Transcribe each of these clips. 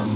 Hey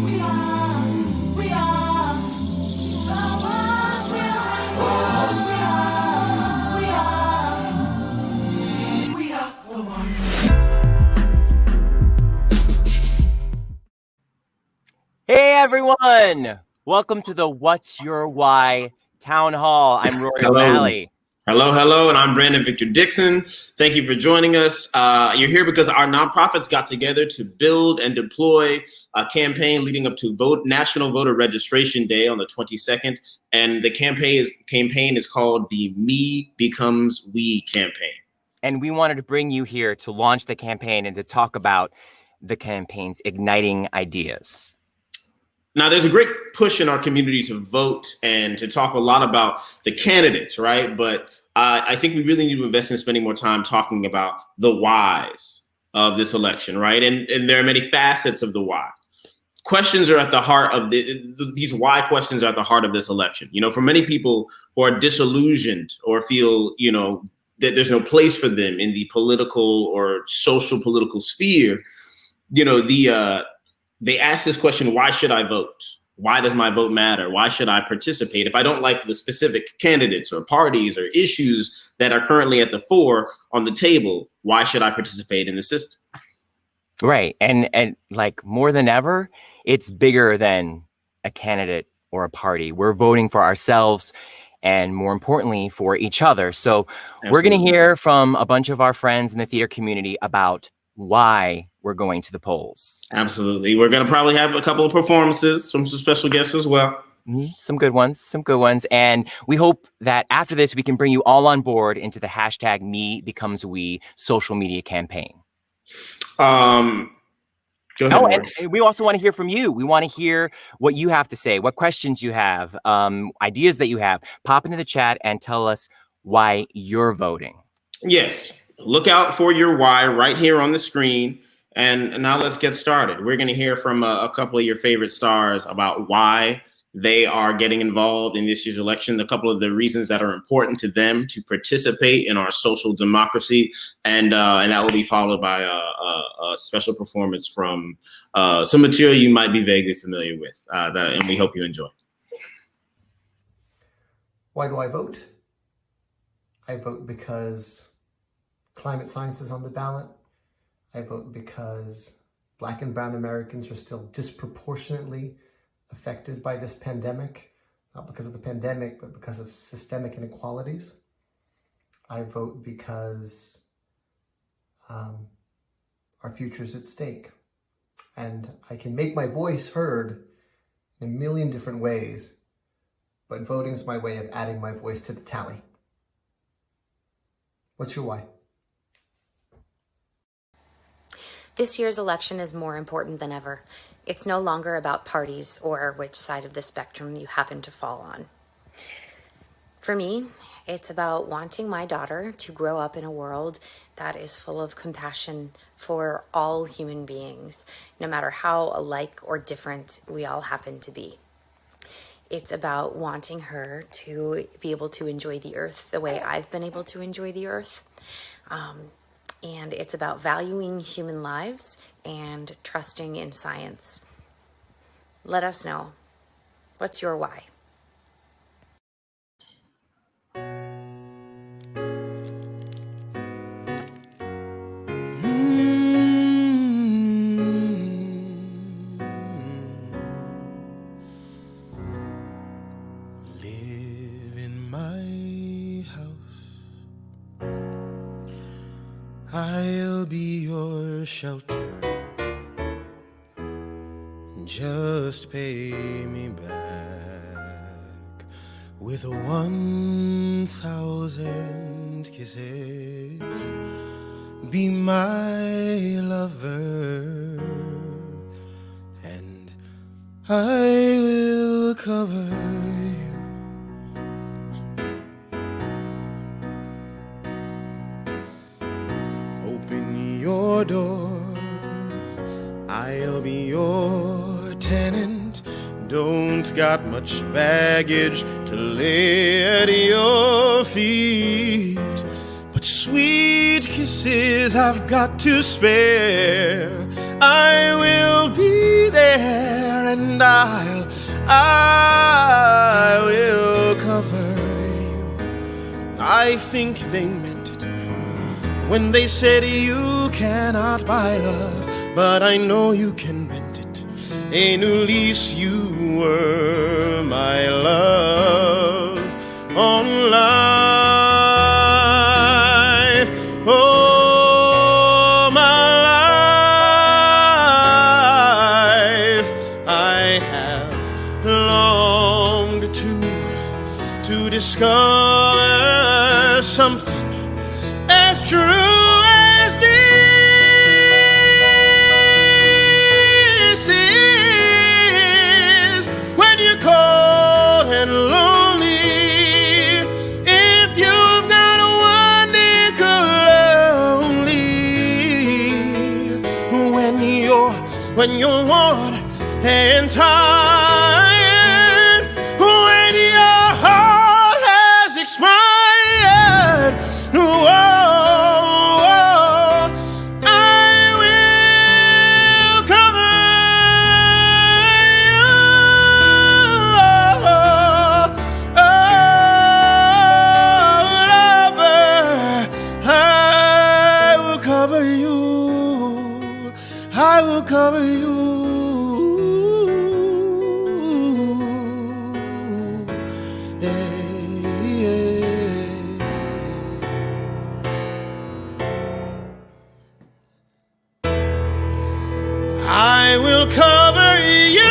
everyone! Welcome to the What's Your Why Town Hall. I'm Rory O'Malley. Hello, and I'm Brandon Victor Dixon. Thank you for joining us. You're here because our nonprofits got together to build and deploy a campaign leading up to National Voter Registration Day on the 22nd. And the campaign is called the Me Becomes We campaign. And we wanted to bring you here to launch the campaign and to talk about the campaign's igniting ideas. Now, there's a great push in our community to vote and to talk a lot about the candidates, right? But I think we really need to invest in spending more time talking about the whys of this election, right? And there are many facets of the why. Questions are at the heart of these why questions are at the heart of this election. You know, for many people who are disillusioned or feel, you know, that there's no place for them in the political or social political sphere, you know, they ask this question, why should I vote? Why does my vote matter? Why should I participate? If I don't like the specific candidates or parties or issues that are currently at the fore on the table, why should I participate in the system? Right. And like more than ever, it's bigger than a candidate or a party. We're voting for ourselves and more importantly, for each other. So Absolutely. We're going to hear from a bunch of our friends in the theater community about why we're going to the polls. Absolutely. We're going to probably have a couple of performances from some special guests as well. Some good ones. And we hope that after this, we can bring you all on board into the hashtag #MeBecomesWe social media campaign. Go ahead. Oh, and we also want to hear from you. We want to hear what you have to say, what questions you have, ideas that you have. Pop into the chat and tell us why you're voting. Yes. Look out for your why right here on the screen. And now let's get started. We're going to hear from a couple of your favorite stars about why they are getting involved in this year's election, a couple of the reasons that are important to them to participate in our social democracy. And that will be followed by a special performance from some material you might be vaguely familiar with, and we hope you enjoy. Why do I vote? I vote because climate science is on the ballot. I vote because Black and Brown Americans are still disproportionately affected by this pandemic, not because of the pandemic, but because of systemic inequalities. I vote because our future is at stake. And I can make my voice heard in a million different ways, but voting is my way of adding my voice to the tally. What's your why? This year's election is more important than ever. It's no longer about parties or which side of the spectrum you happen to fall on. For me, it's about wanting my daughter to grow up in a world that is full of compassion for all human beings, no matter how alike or different we all happen to be. It's about wanting her to be able to enjoy the earth the way I've been able to enjoy the earth. And it's about valuing human lives and trusting in science. Let us know. What's your why? Live in my house. I'll be your shelter. Just pay me back with 1,000 kisses. Be my lover, and I will cover you. Open your door, I'll be your tenant. Don't got much baggage to lay at your feet, but sweet kisses I've got to spare. I will be there and I will cover you. I think they meant it when they said you cannot buy love, but I know you can mend it. A new lease, you were my love on life. Oh, my life, I have longed to discover something as true as this is. When you're cold and lonely, if you've got one nickel only, when you're worn and tired, when your heart has expired, oh, I will cover you. Oh, lover, I will cover you. I will cover you. I will cover you.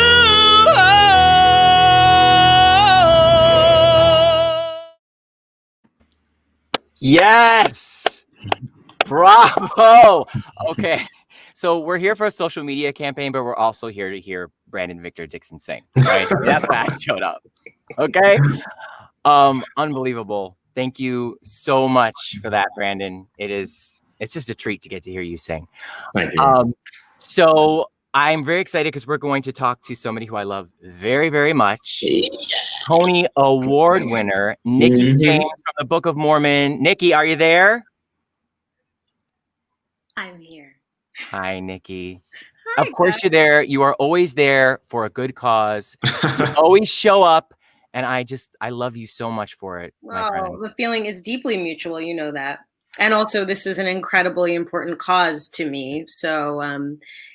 Yes! Bravo! Okay. So we're here for a social media campaign, but we're also here to hear Brandon Victor Dixon sing, right? That's why I showed up. Okay. Unbelievable. Thank you so much for that, Brandon. It's just a treat to get to hear you sing. Thank you. So I'm very excited because we're going to talk to somebody who I love very, very much. Yeah. Tony Award winner, Nikki James from the Book of Mormon. Nikki, are you there? I'm here. Hi, Nikki. Hi, Of course guys. you're there. You are always there for a good cause. You always show up, and I love you so much for it, my friend. Well, the feeling is deeply mutual. You know that. And also, this is an incredibly important cause to me. So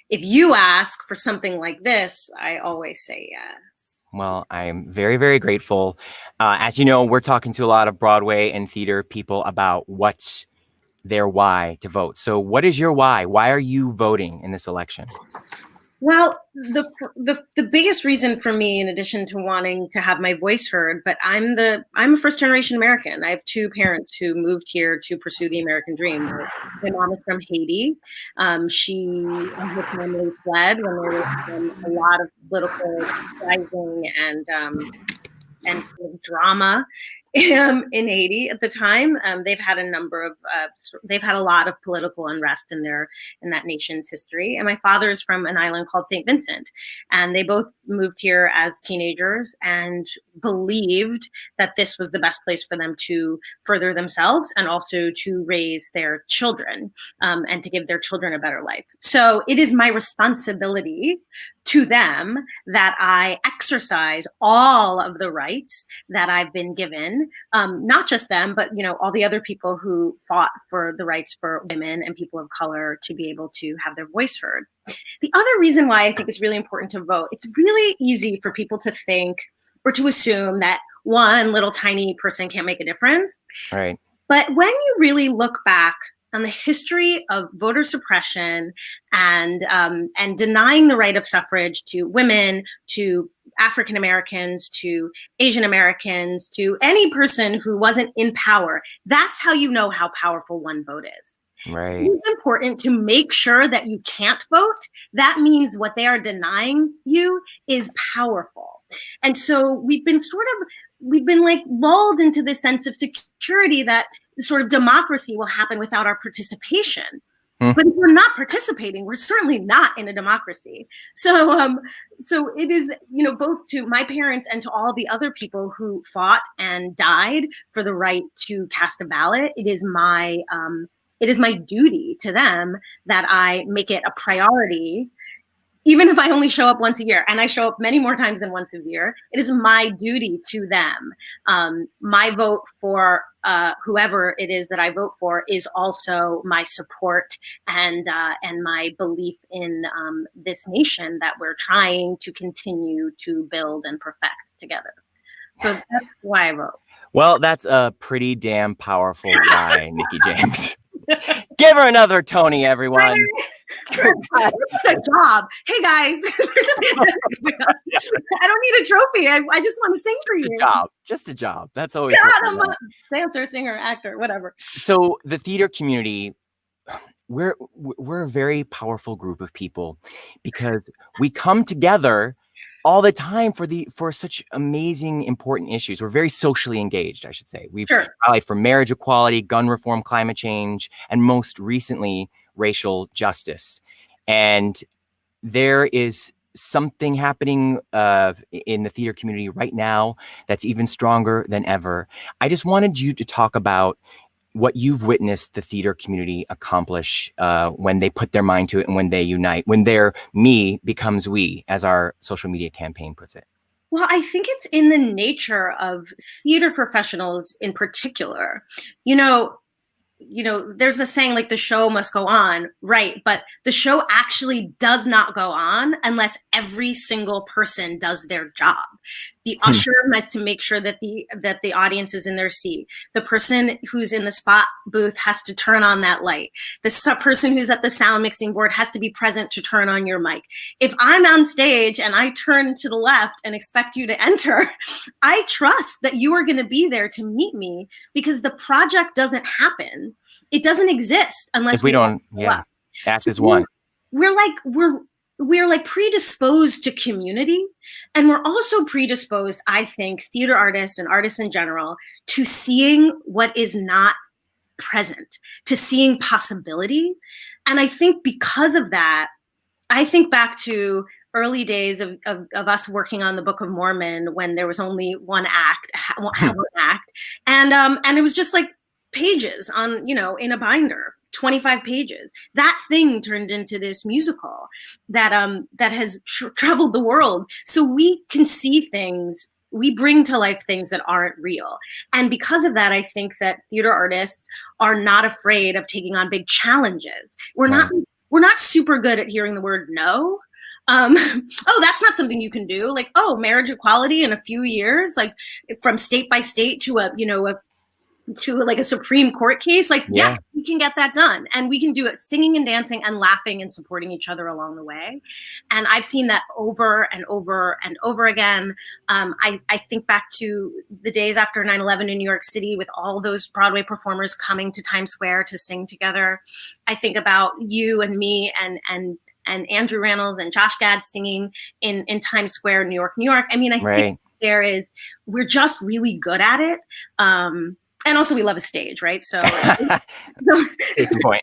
if you ask for something like this, I always say yes. Well, I'm very, very grateful. As you know, we're talking to a lot of Broadway and theater people about what's their why to vote. So what is your why? Why are you voting in this election? Well, the biggest reason for me, in addition to wanting to have my voice heard, but I'm a first generation American. I have two parents who moved here to pursue the American dream. My mom is from Haiti. She and her family fled when there was a lot of political rising and kind of drama in Haiti at the time. They've had a lot of political unrest in that nation's history. And my father is from an island called St. Vincent, and they both moved here as teenagers and believed that this was the best place for them to further themselves and also to raise their children and to give their children a better life. So it is my responsibility to them that I exercise all of the rights that I've been given, not just them, but all the other people who fought for the rights for women and people of color to be able to have their voice heard. The other reason why I think it's really important to vote, it's really easy for people to think or to assume that one little tiny person can't make a difference. Right. But when you really look back on the history of voter suppression and denying the right of suffrage to women, to African Americans, to Asian Americans, to any person who wasn't in power, that's how you know how powerful one vote is. Right. It's important to make sure that you can't vote. That means what they are denying you is powerful. And so we've been like lulled into this sense of security that sort of democracy will happen without our participation. But if we're not participating, we're certainly not in a democracy. So it is, both to my parents and to all the other people who fought and died for the right to cast a ballot. It is my duty to them that I make it a priority even if I only show up once a year, and I show up many more times than once a year, it is my duty to them. My vote for whoever it is that I vote for is also my support and my belief in this nation that we're trying to continue to build and perfect together. So that's why I vote. Well, that's a pretty damn powerful why, Nikki James. Give her another Tony, everyone. It's a job. Hey guys, I don't need a trophy. I just want to sing for you. Just a job. That's always I'm a dancer, singer, actor, whatever. So the theater community, we're a very powerful group of people because we come together all the time for such amazing, important issues. We're very socially engaged, I should say. We've rallied for marriage equality, gun reform, climate change, and most recently, racial justice. And there is something happening in the theater community right now that's even stronger than ever. I just wanted you to talk about what you've witnessed the theater community accomplish when they put their mind to it and when they unite, when their me becomes we, as our social media campaign puts it. Well, I think it's in the nature of theater professionals in particular. You know, there's a saying like the show must go on, right? But the show actually does not go on unless every single person does their job. The usher must make sure that the audience is in their seat. The person who's in the spot booth has to turn on that light. The person who's at the sound mixing board has to be present to turn on your mic. If I'm on stage and I turn to the left and expect you to enter, I trust that you are going to be there to meet me because the project doesn't happen. It doesn't exist unless we don't. Yeah, act as one. We're like predisposed to community, and we're also predisposed, I think, theater artists and artists in general, to seeing what is not present, to seeing possibility. And I think because of that, I think back to early days of us working on the Book of Mormon when there was only one act, and it was just like pages on, in a binder. 25 pages. That thing turned into this musical that has traveled the world. So we can see things, we bring to life things that aren't real. And because of that, I think that theater artists are not afraid of taking on big challenges. We're not super good at hearing the word no. Oh, that's not something you can do. Like, marriage equality in a few years, like from state by state to a Supreme Court case, yes, we can get that done. And we can do it singing and dancing and laughing and supporting each other along the way. And I've seen that over and over and over again. I think back to the days after 9/11 in New York City with all those Broadway performers coming to Times Square to sing together. I think about you and me and Andrew Rannells and Josh Gad singing in Times Square, New York. I mean, I think we're just really good at it. And also we love a stage, right? So it's a point.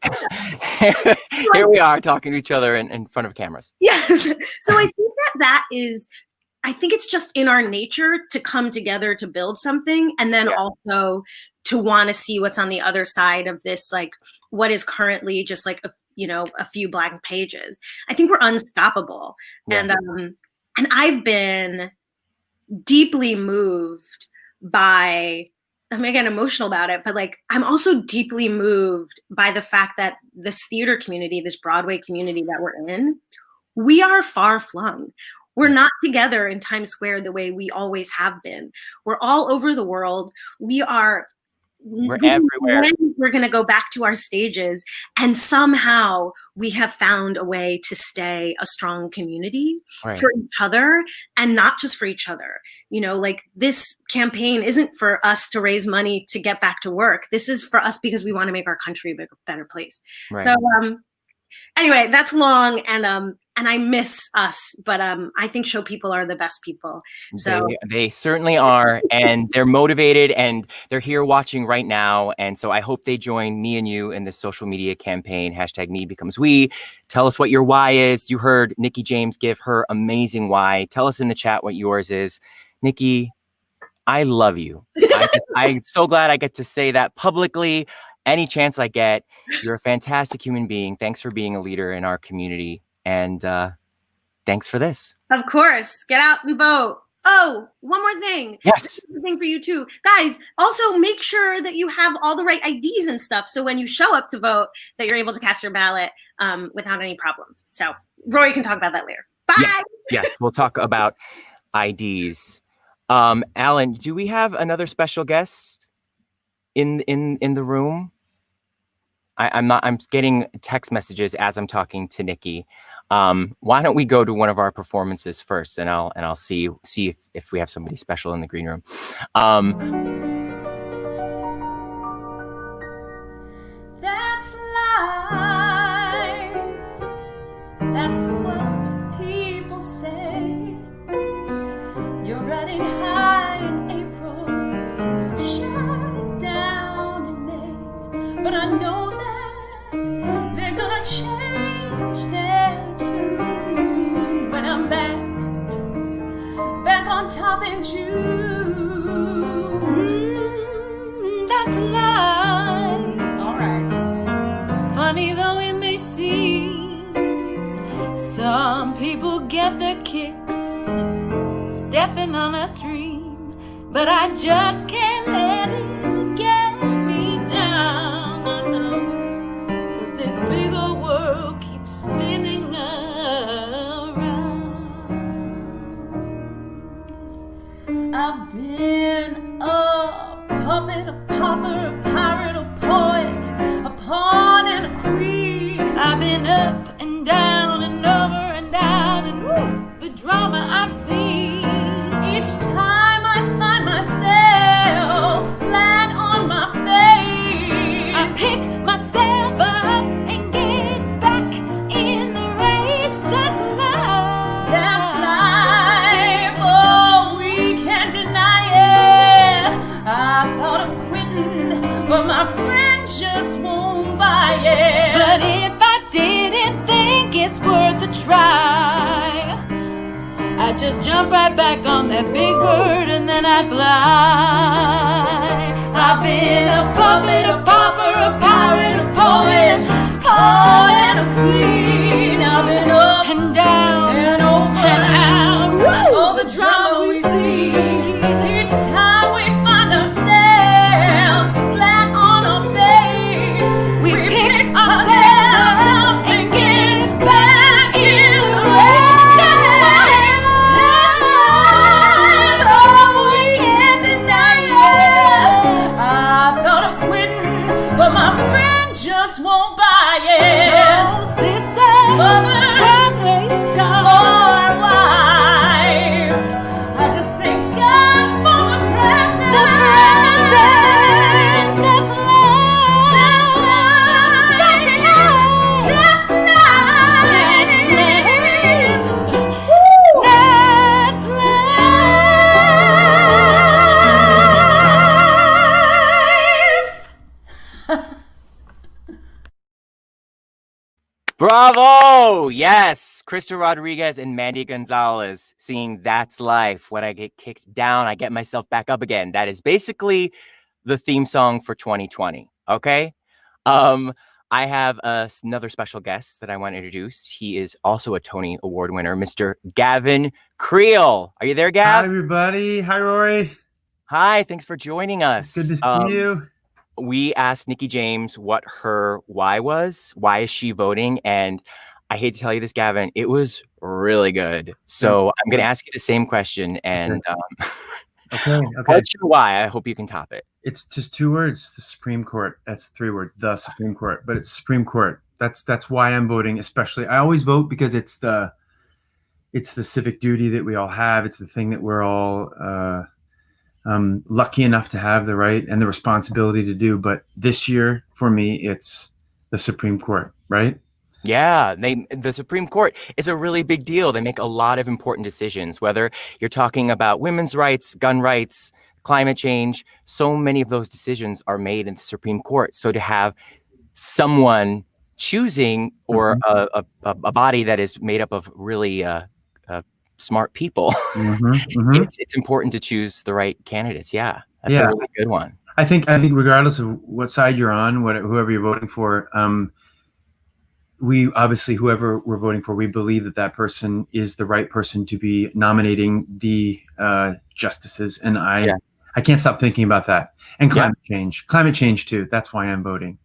Here we are talking to each other in front of cameras. Yes. So I think I think it's just in our nature to come together to build something. And then also to want to see what's on the other side of this, like what is currently just like, a few blank pages. I think we're unstoppable. Yeah. And I've been deeply moved by, I'm gonna get emotional about it, but I'm also deeply moved by the fact that this theater community, this Broadway community that we're in, we are far flung. We're not together in Times Square the way we always have been. We're all over the world. We're everywhere. We're going to go back to our stages, and somehow we have found a way to stay a strong community for each other, and not just for each other. This campaign isn't for us to raise money to get back to work. This is for us because we want to make our country a better place. Right. So anyway, that's long, and I miss us, but I think show people are the best people. So they certainly are, and they're motivated, and they're here watching right now. And so I hope they join me and you in this social media campaign, #MeBecomesWe. Tell us what your why is. You heard Nikki James give her amazing why. Tell us in the chat what yours is. Nikki, I love you. I'm so glad I get to say that publicly. Any chance I get. You're a fantastic human being. Thanks for being a leader in our community. And thanks for this. Of course. Get out and vote. Oh, one more thing. Yes. Thing for you too. Guys, also make sure that you have all the right IDs and stuff. So when you show up to vote, that you're able to cast your ballot without any problems. So Rory can talk about that later. Bye. Yes. We'll talk about IDs. Alan, do we have another special guest in the room? I'm getting text messages as I'm talking to Nikki. Why don't we go to one of our performances first, and I'll see if we have somebody special in the green room. That's life. That's what people say. You're riding high in April, shut down in May. But I know that they're gonna change their tune when I'm back on top in June. That's life. All right. Funny though it may seem, some people get their kicks stepping on a dream, but I just can't let it get me down. I know, 'cause this big old world keeps spinning around. I've been a puppet, a pauper, a pirate, a poet, a pawn and a queen. I've been up and down and over and out, and the drama I've seen. Each time I find myself flat on my face, I pick myself up and get back in the race. That's life. That's life. Oh, we can't deny it. I thought of quitting, but my friend just won't buy it. But if I didn't think it's worth a try, I'd just jump right back on that big bird and then I'd fly. I've been a puppet, a pauper, a pirate, a poet, pawn and a queen. I've been up and down and over and out. All the drama we see. Each time we find ourselves flat on our face, we pick ourselves up and get back in the race. But my friend just won't buy it. Oh, sister, mother, Broadway star, or wife. I just thank God for the present. The present. That's life. That's life. That's life. That's life. Woo. That's Bravo! Yes, Krista Rodriguez and Mandy Gonzalez singing "That's Life." When I get kicked down, I get myself back up again. That is basically the theme song for 2020. Okay. I have another special guest that I want to introduce. He is also a Tony Award winner, Mr. Gavin Creel. Are you there, Gav? Hi, everybody. Hi, Rory. Hi. Thanks for joining us. Good to see you. We asked Nikki James what her why was. Why is she voting? And I hate to tell you this, Gavin, it was really good. So I'm going to ask you the same question. And Okay. what's your why? I hope you can top it. It's just 2 words. The Supreme Court. That's 3 words. The Supreme Court. But it's Supreme Court. That's why I'm voting. Especially, I always vote because it's the civic duty that we all have. It's the thing that we're all lucky enough to have the right and the responsibility to do. But this year, for me, it's the Supreme Court, right? Yeah, the Supreme Court is a really big deal. They make a lot of important decisions, whether you're talking about women's rights, gun rights, climate change. So many of those decisions are made in the Supreme Court. So to have someone choosing, or a body that is made up of really smart people, it's important to choose the right candidates. Yeah, that's a really good one. I think regardless of what side you're on, whoever you're voting for, we obviously, whoever we're voting for, we believe that that person is the right person to be nominating the justices. And I can't stop thinking about that. And climate change too. That's why I'm voting.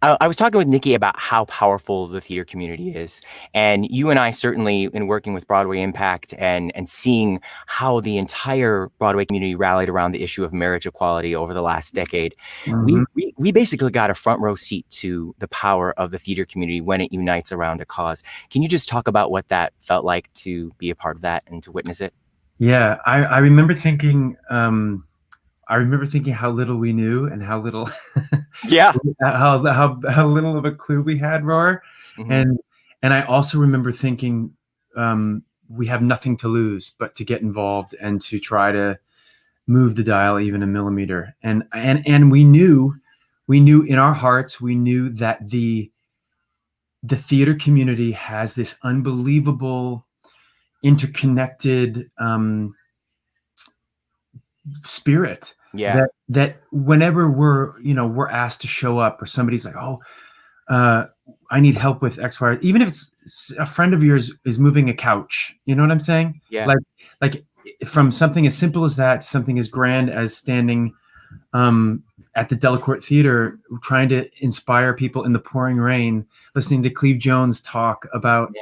I was talking with Nikki about how powerful the theater community is. And you and I certainly, in working with Broadway Impact and seeing how the entire Broadway community rallied around the issue of marriage equality over the last decade, we basically got a front row seat to the power of the theater community when it unites around a cause. Can you just talk about what that felt like to be a part of that and to witness it? Yeah, I remember thinking, how little we knew and how little, how little of a clue we had, Rory. And I also remember thinking, we have nothing to lose but to get involved and to try to move the dial even a millimeter. And we knew in our hearts, we knew that the theater community has this unbelievable interconnected spirit. That whenever we're asked to show up, or somebody's like, I need help with X, Y, even if it's a friend of yours is moving a couch, you know what I'm saying? Yeah. Like from something as simple as that, to something as grand as standing at the Delacorte Theater, trying to inspire people in the pouring rain, listening to Cleve Jones talk about,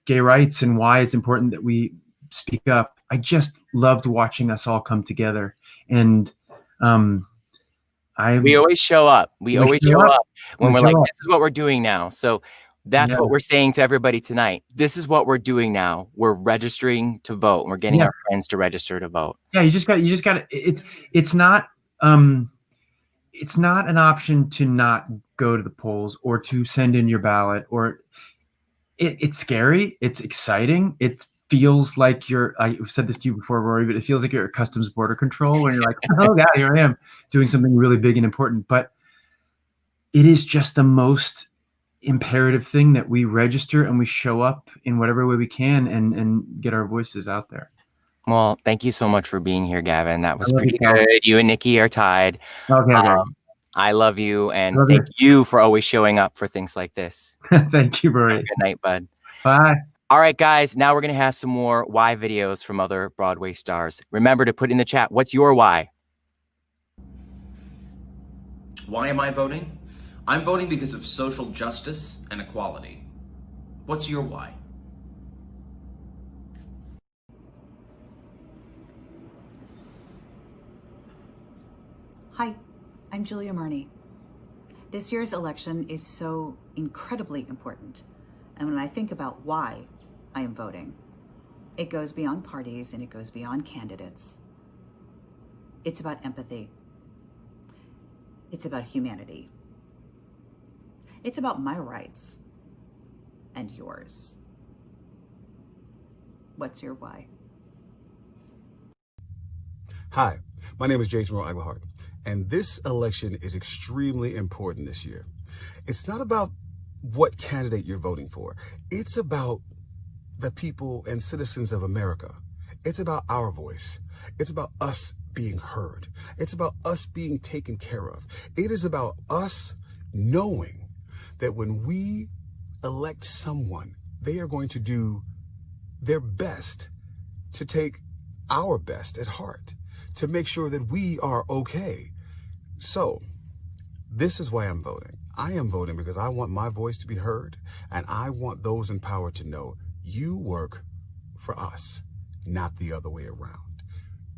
gay rights and why it's important that we speak up. I just loved watching us all come together. And we always show up. We always show up when we're like, this is what we're doing now. So that's what we're saying to everybody tonight. This is what we're doing now. We're registering to vote. We're getting our friends to register to vote. Yeah, you just got it's not an option to not go to the polls or to send in your ballot, or it's scary. It's exciting. It feels like I've said this to you before, Rory, but it feels like you're at Customs Border Control when you're like, oh God, here I am doing something really big and important. But it is just the most imperative thing that we register and we show up in whatever way we can and get our voices out there. Well, thank you so much for being here, Gavin. That was pretty good. You and Nikki are tied. Okay. I love you, and thank you for always showing up for things like this. Thank you, Rory. Good night, bud. Bye. All right, guys, now we're going to have some more why videos from other Broadway stars. Remember to put in the chat, what's your why? Why am I voting? I'm voting because of social justice and equality. What's your why? Hi, I'm Julia Marney. This year's election is so incredibly important. And when I think about why I am voting, it goes beyond parties and it goes beyond candidates. It's about empathy. It's about humanity. It's about my rights and yours. What's your why? Hi, my name is Jason Rowe Iglehart, and this election is extremely important this year. It's not about what candidate you're voting for. It's about the people and citizens of America. It's about our voice. It's about us being heard. It's about us being taken care of. It is about us knowing that when we elect someone, they are going to do their best to take our best at heart, to make sure that we are okay. So, this is why I'm voting. I am voting because I want my voice to be heard, and I want those in power to know you work for us, not the other way around.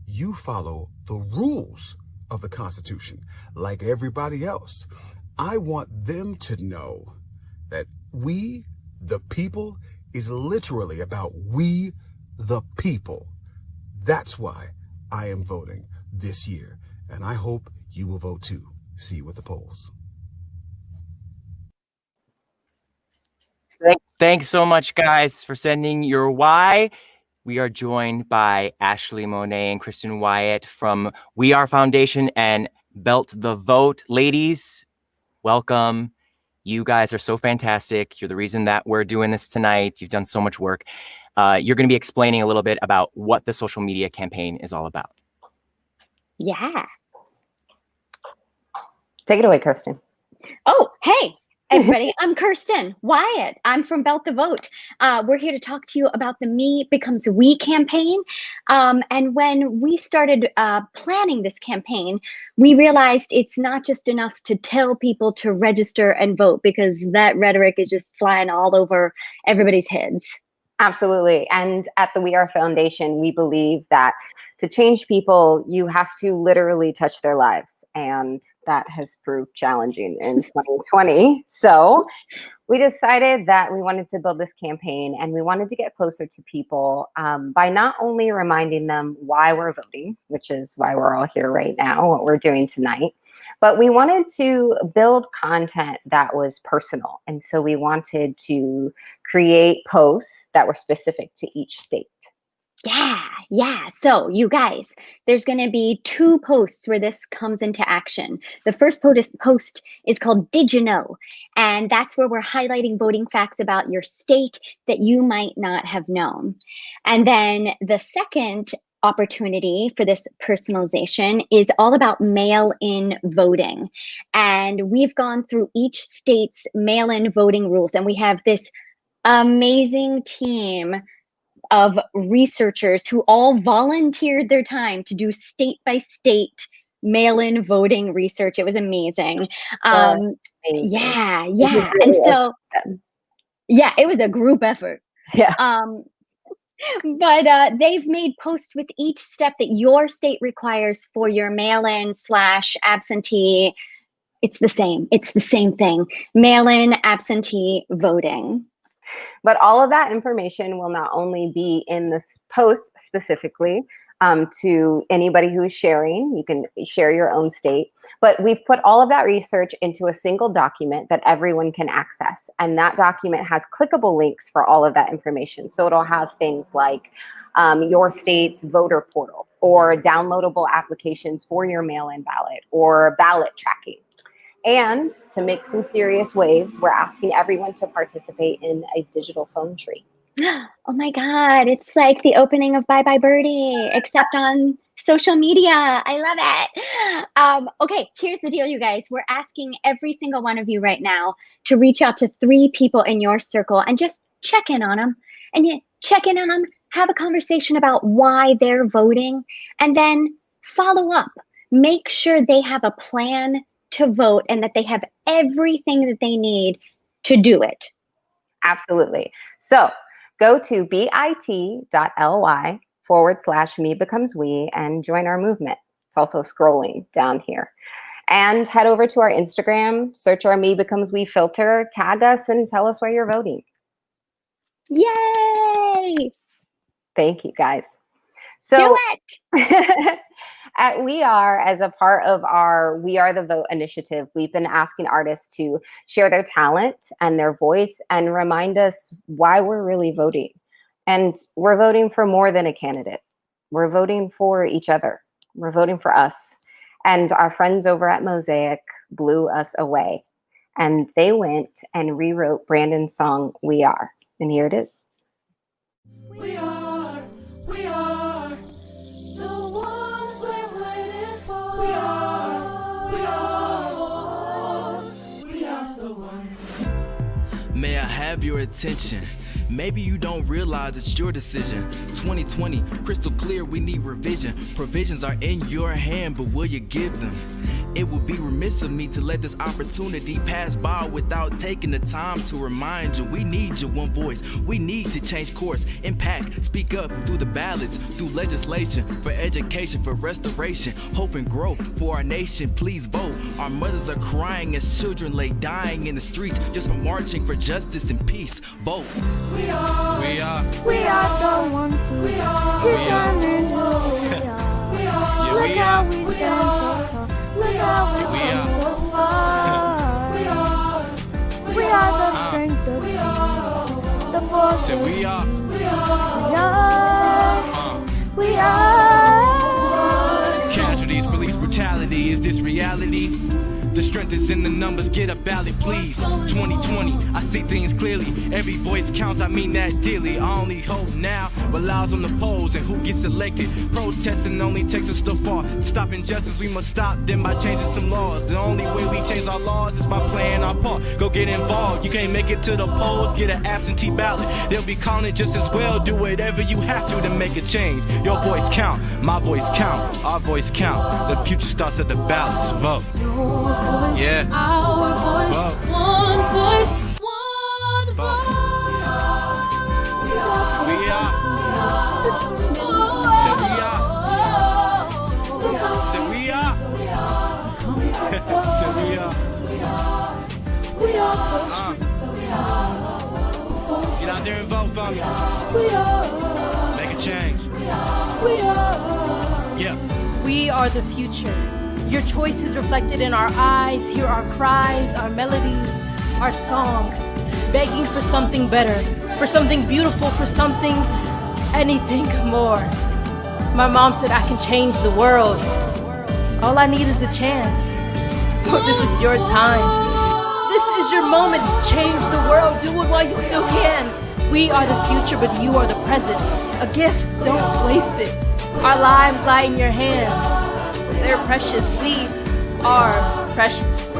You follow the rules of the Constitution like everybody else. I want them to know that we, the people, is literally about we, the people. That's why I am voting this year, and I hope you will vote too. See you at the polls. Thanks so much, guys, for sending your why. We are joined by Ashley Monet and Kristen Wyatt from We Are Foundation and Belt the Vote. Ladies, welcome. You guys are so fantastic. You're the reason that we're doing this tonight. You've done so much work. You're going to be explaining a little bit about what the social media campaign is all about. Yeah. Take it away, Kirsten. Oh, hey, everybody. I'm Kirsten Wyatt. I'm from Belt the Vote. We're here to talk to you about the Me Becomes We campaign. And when we started planning this campaign, we realized it's not just enough to tell people to register and vote, because that rhetoric is just flying all over everybody's heads. Absolutely. And at the We Are Foundation, we believe that to change people, you have to literally touch their lives. And that has proved challenging in 2020. So we decided that we wanted to build this campaign, and we wanted to get closer to people by not only reminding them why we're voting, which is why we're all here right now, what we're doing tonight, but we wanted to build content that was personal. And so we wanted to create posts that were specific to each state. Yeah. So you guys, there's going to be 2 posts where this comes into action. The first post is called Did You Know? And that's where we're highlighting voting facts about your state that you might not have known. And then the second opportunity for this personalization is all about mail-in voting. And we've gone through each state's mail-in voting rules, and we have this amazing team of researchers who all volunteered their time to do state by state mail-in voting research. It was amazing. Yeah. And so, it was a group effort. Yeah. But they've made posts with each step that your state requires for your mail-in / absentee. It's the same thing. Mail-in absentee voting. But all of that information will not only be in this post specifically to anybody who's sharing. You can share your own state. But we've put all of that research into a single document that everyone can access. And that document has clickable links for all of that information. So it'll have things like your state's voter portal, or downloadable applications for your mail-in ballot, or ballot tracking. And to make some serious waves, we're asking everyone to participate in a digital phone tree. Oh my God, it's like the opening of Bye Bye Birdie, except on social media. I love it. Okay, here's the deal, you guys. We're asking every single one of you right now to reach out to 3 people in your circle and just check in on them. And you check in on them, have a conversation about why they're voting, and then follow up. Make sure they have a plan to vote and that they have everything that they need to do it. Absolutely. So go to bit.ly/me-becomes-we and join our movement. It's also scrolling down here. And head over to our Instagram, search our Me Becomes We filter, tag us, and tell us where you're voting. Yay! Thank you, guys. So do it. At We Are, as a part of our We Are the Vote initiative, we've been asking artists to share their talent and their voice and remind us why we're really voting. And we're voting for more than a candidate. We're voting for each other. We're voting for us. And our friends over at Mosaic blew us away. And they went and rewrote Brandon's song, We Are. And here it is. We are the ones we've waited for. We are the ones. May I have your attention? Maybe you don't realize it's your decision. 2020, crystal clear, we need revision. Provisions are in your hand, but will you give them? It would be remiss of me to let this opportunity pass by without taking the time to remind you. We need your one voice. We need to change course, impact, speak up through the ballots, through legislation, for education, for restoration, hope and growth for our nation. Please vote. Our mothers are crying as children lay dying in the streets just for marching for justice and peace. Vote. We are the ones who determine who we are. Look how we stand so tall. Look how we come so far. We are the strength of me. The force of we are. We are. Casualties, police brutality. Is this reality? The strength is in the numbers, get a ballot, please. 2020, I see things clearly. Every voice counts, I mean that dearly. I only hope now relies on the polls and who gets elected. Protesting only takes us so far. To stop injustice, we must stop them by changing some laws. The only way we change our laws is by playing our part. Go get involved. You can't make it to the polls, get an absentee ballot. They'll be calling it just as well. Do whatever you have to make a change. Your voice count, my voice count, our voice count. The future starts at the ballots. Vote. Your voice, Yeah. our voice, Vote. one voice, one voice. We are. Say we are. Say we are. We are. Get out there and vote for me. We are. Make a change. We are. Yeah. We are the future. Your choice is reflected in our eyes. Hear our cries, our melodies, our songs, begging for something better, for something beautiful, for something, anything more. My mom said I can change the world. All I need is the chance. But this is your time. This is your moment. Change the world. Do it while you still can. We are the future, but you are the present. A gift. Don't waste it. Our lives lie in your hands. They're precious. We are precious.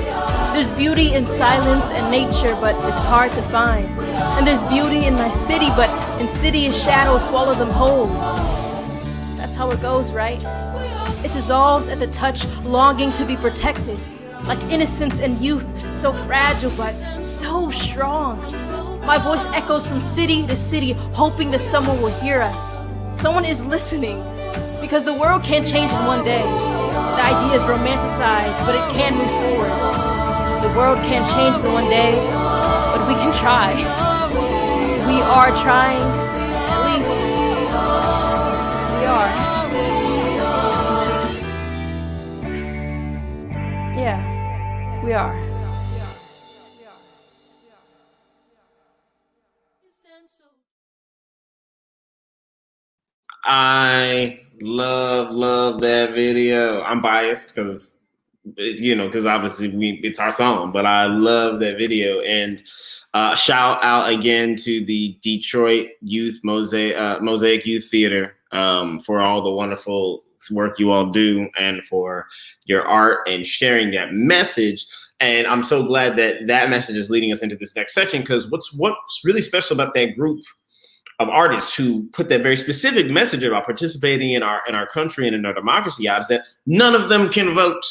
There's beauty in silence and nature, but it's hard to find. And there's beauty in my city, but insidious shadows swallow them whole. That's how it goes, right? It dissolves at the touch, longing to be protected. Like innocence and youth, so fragile, but so strong. My voice echoes from city to city, hoping that someone will hear us. Someone is listening, because the world can't change in one day. The idea is romanticized, but it can move forward. The world can't change in one day, but we can try. We are trying. At least, we are. Yeah, we are. I love that video. I'm biased because obviously it's our song, but I love that video. And shout out again to the Detroit Youth Mosaic Youth Theater for all the wonderful work you all do and for your art and sharing that message. And I'm so glad that that message is leading us into this next section, because what's really special about that group of artists who put that very specific message about participating in our country and in our democracy out is that none of them can vote.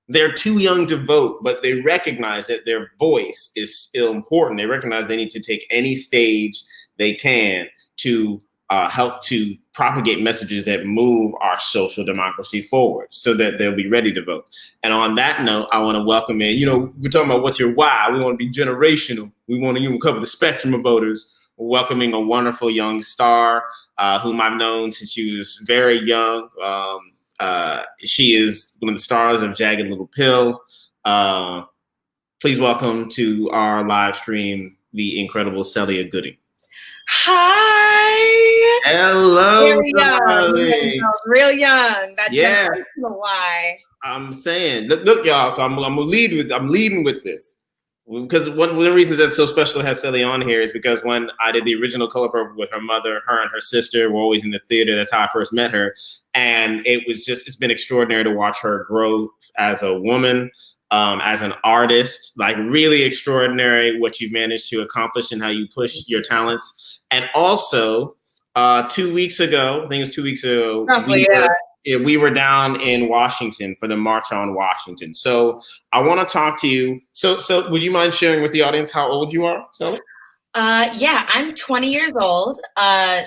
They're too young to vote, but they recognize that their voice is still important. They recognize they need to take any stage they can to help to propagate messages that move our social democracy forward so that they'll be ready to vote. And on that note, I want to welcome in, we're talking about what's your why. We want to be generational. We want to cover the spectrum of voters. We're welcoming a wonderful young star whom I've known since she was very young. She is one of the stars of Jagged Little Pill. Please welcome to our live stream the incredible Celia Gooding. Hi. Hello. Real young. That's yeah. Why? I'm saying, look, y'all. So I'm leading with this because one of the reasons that's so special to have Celia on here is because when I did the original Color Purple with her mother, her and her sister were always in the theater. That's how I first met her, and it's been extraordinary to watch her grow as a woman. As an artist, like really extraordinary what you've managed to accomplish and how you push your talents. And also 2 weeks ago, I think it was 2 weeks ago, we were down in Washington for the March on Washington. So I want to talk to you. So would you mind sharing with the audience how old you are, Sally? Yeah, I'm 20 years old.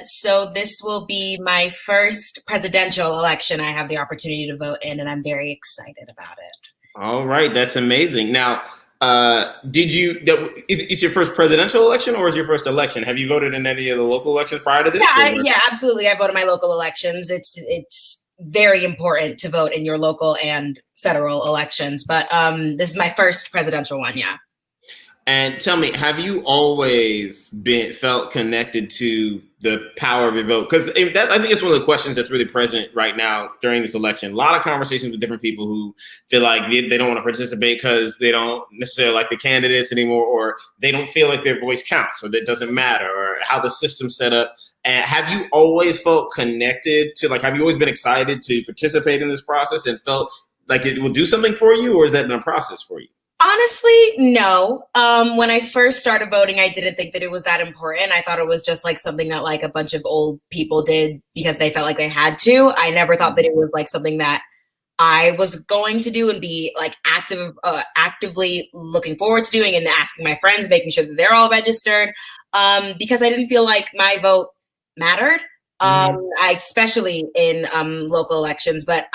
So this will be my first presidential election I have the opportunity to vote in, and I'm very excited about it. All right, that's amazing. Now, is your first presidential election or is your first election? Have you voted in any of the local elections prior to this? Yeah, absolutely. I voted my local elections. It's very important to vote in your local and federal elections, but this is my first presidential one. Yeah. And tell me, have you always felt connected to the power of your vote? Because I think it's one of the questions that's really present right now during this election. A lot of conversations with different people who feel like they don't want to participate because they don't necessarily like the candidates anymore, or they don't feel like their voice counts, or that it doesn't matter, or how the system's set up. And have you always felt connected to, like, have you always been excited to participate in this process and felt like it will do something for you, or is that been a process for you? Honestly, no. When I first started voting, I didn't think that it was that important. I thought it was just like something that like a bunch of old people did because they felt like they had to. I never thought that it was like something that I was going to do and be like actively looking forward to doing, and asking my friends, making sure that they're all registered, because I didn't feel like my vote mattered, especially in local elections. But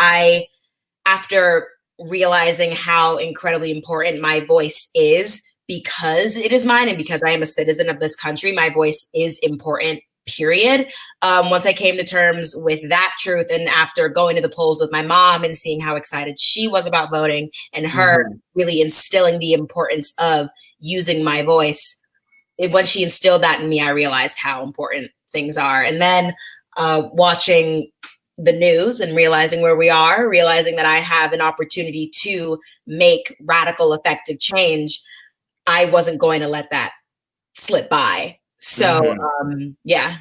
after realizing how incredibly important my voice is, because it is mine and because I am a citizen of this country, my voice is important, period. Once I came to terms with that truth, and after going to the polls with my mom and seeing how excited she was about voting, and her really instilling the importance of using my voice, when she instilled that in me, I realized how important things are. And then watching the news and realizing where we are, realizing that I have an opportunity to make radical, effective change, I wasn't going to let that slip by. So, yeah.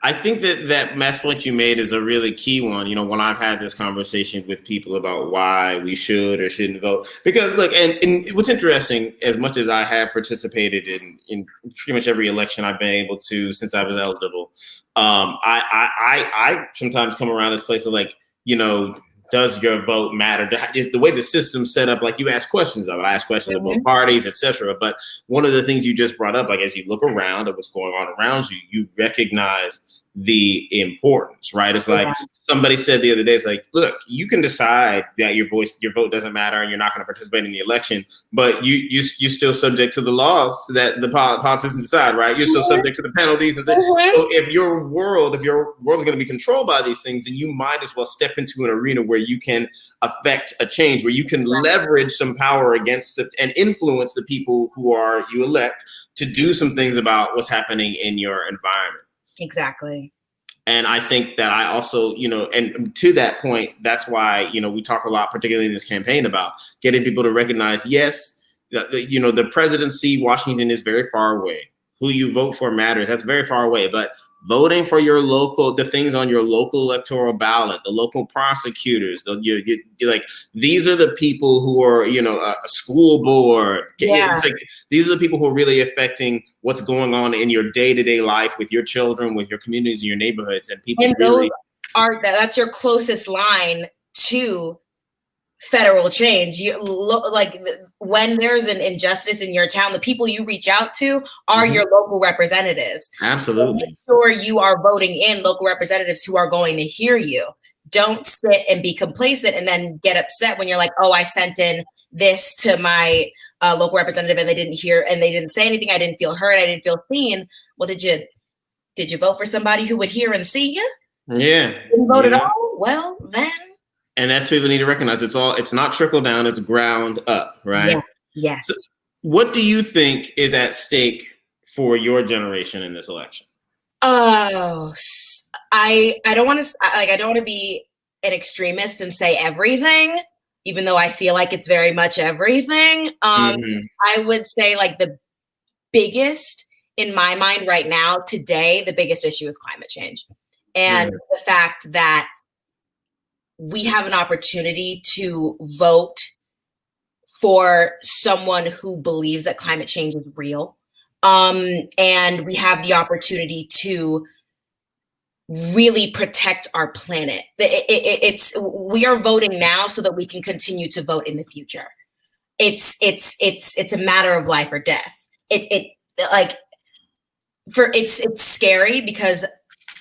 I think that last point you made is a really key one. You know, when I've had this conversation with people about why we should or shouldn't vote, because look, and what's interesting, as much as I have participated in pretty much every election I've been able to since I was eligible, I sometimes come around this place of like, you know, does your vote matter? Is the way the system's set up, like you ask questions of it. I ask questions of both parties, etc. But one of the things you just brought up, like as you look around at what's going on around you, you recognize the importance, right? It's like somebody said the other day, it's like, look, you can decide that your vote doesn't matter and you're not going to participate in the election, but you're still subject to the laws that the politicians decide, right? You're still subject to the penalties. And so if your world is going to be controlled by these things, then you might as well step into an arena where you can affect a change, where you can leverage some power against and influence the people who are you elect to do some things about what's happening in your environment. Exactly. And I think that I also, you know, and to that point, that's why, you know, we talk a lot, particularly in this campaign, about getting people to recognize, yes, you know, the presidency, Washington is very far away. Who you vote for matters. That's very far away. But voting for your local, the things on your local electoral ballot, the local prosecutors, like these are the people who are, you know, a school board. It's like, these are the people who are really affecting what's going on in your day-to-day life with your children, with your communities and your neighborhoods. And people really that's your closest line to federal change. You look like when there's an injustice in your town, the people you reach out to are your local representatives. Absolutely. So make sure you are voting in local representatives who are going to hear you. Don't sit and be complacent and then get upset when you're like, oh, I sent in this to my local representative and they didn't hear and they didn't say anything. I didn't feel heard. I didn't feel seen. Well, did you vote for somebody who would hear and see you? Yeah. Didn't vote at all? Well, then. And that's what people need to recognize. It's not trickle down, it's ground up, right? Yes. So what do you think is at stake for your generation in this election? Oh, I don't want to be an extremist and say everything, even though I feel like it's very much everything. I would say like the biggest in my mind right now, today, the biggest issue is climate change. And the fact that we have an opportunity to vote for someone who believes that climate change is real. And we have the opportunity to really protect our planet. We are voting now so that we can continue to vote in the future. It's a matter of life or death. It's scary because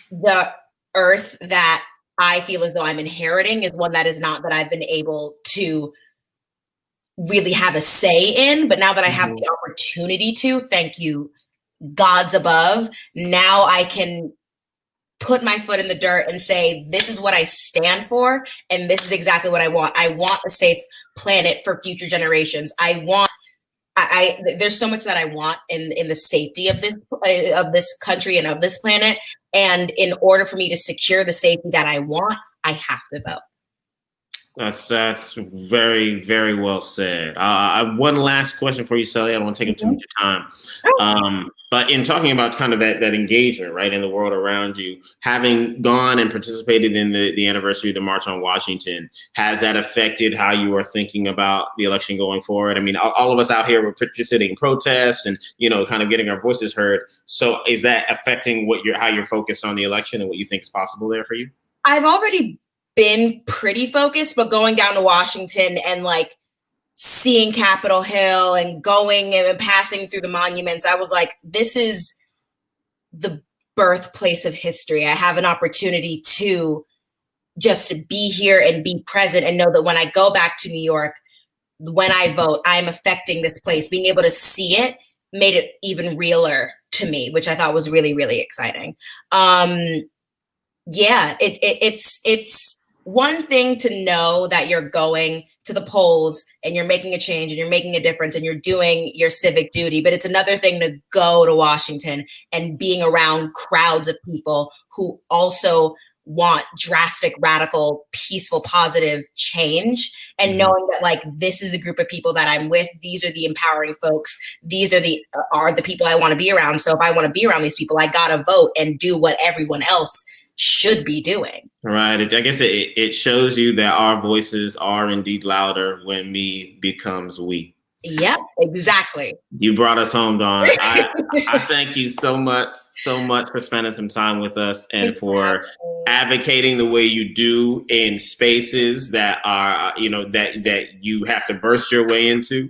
the earth that I feel as though I'm inheriting is one that I've been able to really have a say in. But now that I have the opportunity to, thank you, gods above, now I can put my foot in the dirt and say, this is what I stand for. And this is exactly what I want. I want a safe planet for future generations. I want there's so much that I want in the safety of this country and of this planet. And in order for me to secure the safety that I want, I have to vote. That's very, very well said. One last question for you, Sally. I don't want to take up too much time. But in talking about kind of that engagement, right, in the world around you, having gone and participated in the anniversary of the March on Washington, has that affected how you are thinking about the election going forward? I mean, all of us out here were participating in protests and, kind of getting our voices heard. So is that affecting how you're focused on the election and what you think is possible there for you? I've already been pretty focused, but going down to Washington and like seeing Capitol Hill and going and passing through the monuments, I was like, this is the birthplace of history. I have an opportunity to just be here and be present and know that when I go back to New York, when I vote, I'm affecting this place. Being able to see it made it even realer to me, which I thought was really, really exciting. It's one thing to know that you're going to the polls and you're making a change and you're making a difference and you're doing your civic duty, but it's another thing to go to Washington and being around crowds of people who also want drastic, radical, peaceful, positive change, and knowing that like this is the group of people that I'm with. These are the empowering folks. These are the people I want to be around. So if I want to be around these people, I gotta vote and do what everyone else should be doing. Right. I guess it shows you that our voices are indeed louder when me becomes we. Yep, exactly. You brought us home, Dawn. I thank you so much for spending some time with us and for advocating the way you do in spaces that are, that you have to burst your way into.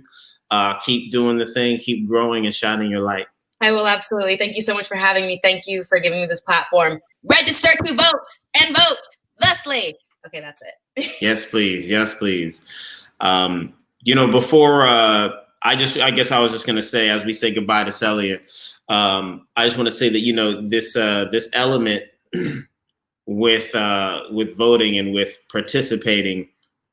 Keep doing the thing, keep growing and shining your light. I will absolutely. Thank you so much for having me. Thank you for giving me this platform. Register to vote and vote thusly. Okay, that's it. Yes, please. Yes, please. Before I guess I was just going to say, as we say goodbye to Celia, I just want to say that, this element with voting and with participating,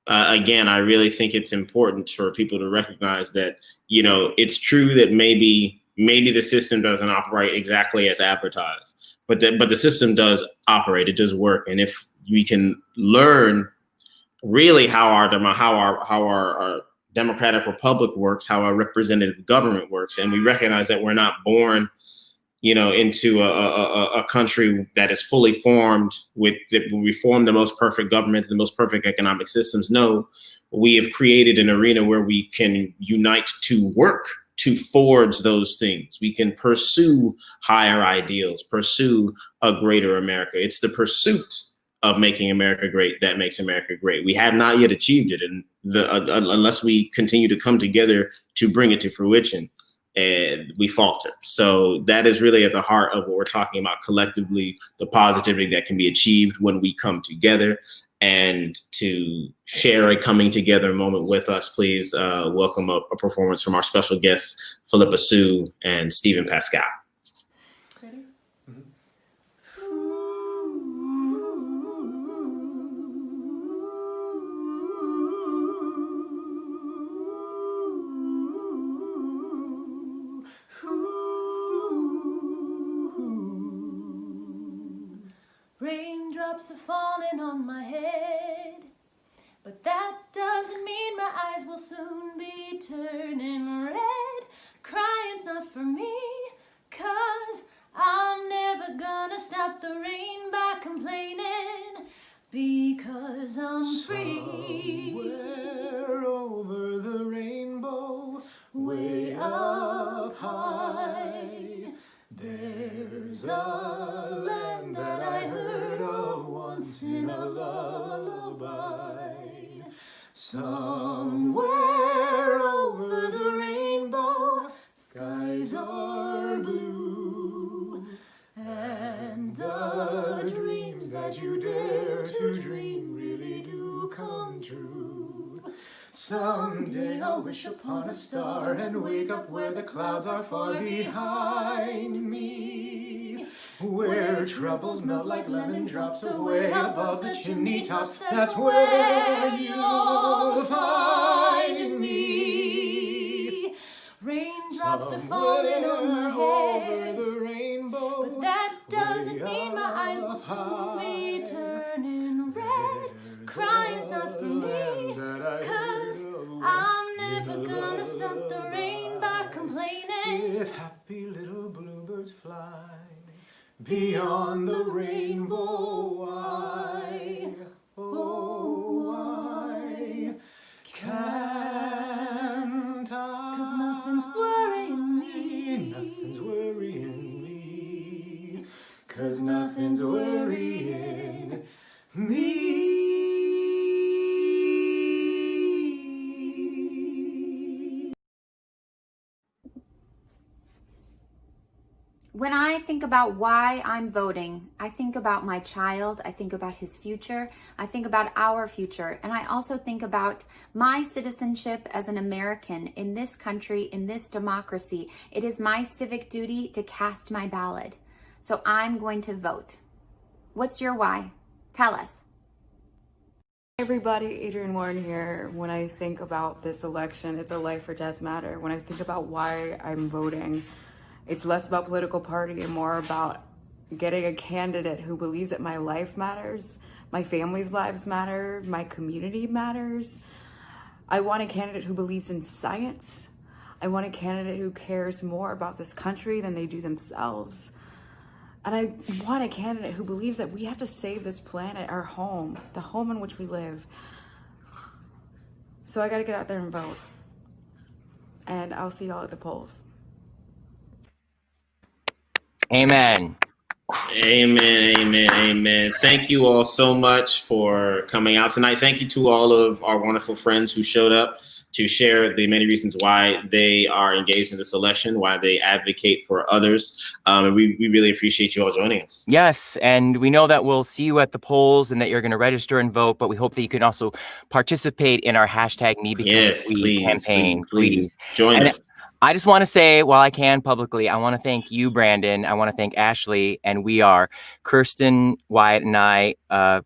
again, I really think it's important for people to recognize that, it's true that maybe the system doesn't operate exactly as advertised, but the system does operate. It does work. And if we can learn really how our democratic republic works, how our representative government works, and we recognize that we're not born, into a country that is fully formed we form the most perfect government, the most perfect economic systems. No, we have created an arena where we can unite to work to forge those things. We can pursue higher ideals, pursue a greater America. It's the pursuit of making America great that makes America great. We have not yet achieved it, and unless we continue to come together to bring it to fruition, we falter. So that is really at the heart of what we're talking about collectively, the positivity that can be achieved when we come together. And to share a coming together moment with us, please welcome a performance from our special guests, Philippa Sue and Stephen Pascal. Ready? Raindrops are falling on my head, but that doesn't mean my eyes will soon be turning red. Crying's not for me, 'cause I'm never gonna stop the rain by complaining, because I'm free. Somewhere over the rainbow, way up high, there's a land that I heard of once in a lullaby. Somewhere over the rainbow, skies are blue, and the dreams that you dare to dream really do come true. Someday I'll wish upon a star and wake up where the clouds are far behind me, where troubles melt like lemon drops away above the chimney tops. That's where you'll find me. raindrops are falling on my head. But that doesn't mean my eyes will soon be turning red. Crying's not for me, 'cause I'm never gonna stop the rain by complaining. If happy little bluebirds fly beyond the rainbow, why, oh, why can't I? 'Cause nothing's worrying me. Nothing's worrying me. 'Cause nothing's worrying me. When I think about why I'm voting, I think about my child, I think about his future, I think about our future, and I also think about my citizenship as an American in this country, in this democracy. It is my civic duty to cast my ballot. So I'm going to vote. What's your why? Tell us. Hey everybody, Adrienne Warren here. When I think about this election, it's a life or death matter. When I think about why I'm voting, it's less about political party and more about getting a candidate who believes that my life matters, my family's lives matter, my community matters. I want a candidate who believes in science. I want a candidate who cares more about this country than they do themselves. And I want a candidate who believes that we have to save this planet, our home, the home in which we live. So I gotta get out there and vote. And I'll see y'all at the polls. Amen. Amen, amen, amen. Thank you all so much for coming out tonight. Thank you to all of our wonderful friends who showed up to share the many reasons why they are engaged in this election, why they advocate for others. And we really appreciate you all joining us. Yes, and we know that we'll see you at the polls and that you're going to register and vote, but we hope that you can also participate in our hashtag #MeBecomeWe campaign. Please join us. I just want to say, while I can publicly, I want to thank you, Brandon. I want to thank Ashley, and we are Kirsten, Wyatt, and I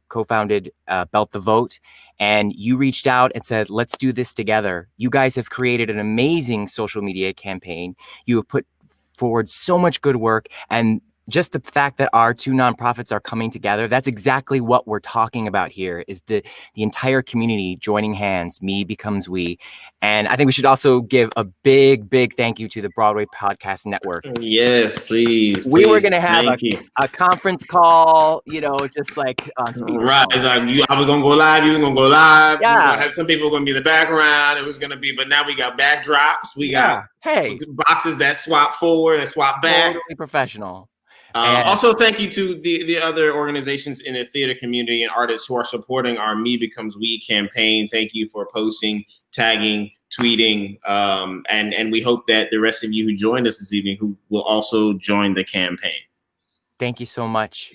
co-founded Belt the Vote. And you reached out and said, let's do this together. You guys have created an amazing social media campaign. You have put forward so much good work. And just the fact that our two nonprofits are coming together, that's exactly what we're talking about here, is the entire community joining hands. Me becomes we. And I think we should also give a big, big thank you to the Broadway Podcast Network. Yes, please. We were going to have a conference call, just like on speed. Right. It's like I was going to go live. You were going to go live. Yeah. We were gonna have some people going to be in the background. It was going to be, but now we got backdrops. We got boxes that swap forward and swap back. Totally professional. Also, thank you to the other organizations in the theater community and artists who are supporting our Me Becomes We campaign. Thank you for posting, tagging, tweeting, and we hope that the rest of you who joined us this evening who will also join the campaign. Thank you so much.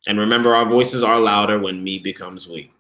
And remember, our voices are louder when Me Becomes We.